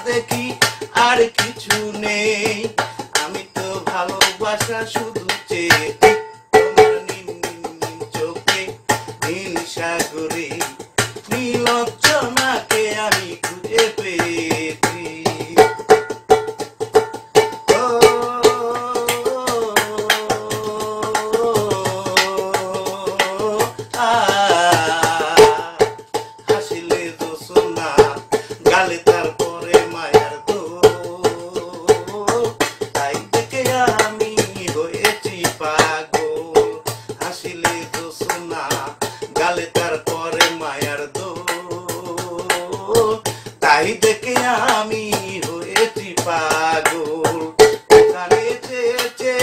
দেখি আর কিছু নেই, আমি তো ভালোবাসা শুধু চেয়ে তোমার নীল চোখে নীল সাগরে নীলজ্জনাকে আমি খুঁজে পেয়েছি। হাসিলে জোছনা গালে তারপরে মায়ার দোল, তাই দেখে আমি হয়েছি পাগল। হাসিলে জোছনা গালে তারপরে মায়ার দোল, তাই দেখে আমি হয়েছি পাগল। ওখানে চেয়েছে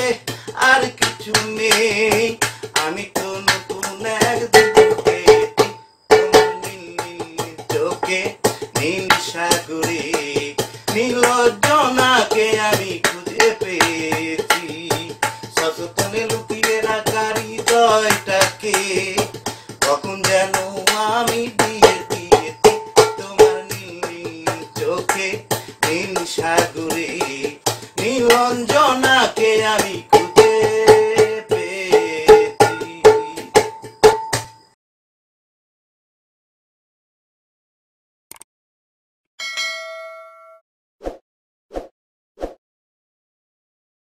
আর কিছু নেই, আমি তো নতুন একদিন চোখে নীল সাগরে নীলজ্জনাকে আমি খুঁজে পেয়েছি। সযতনে লুকিয়ে রাখা হৃদয়টাকে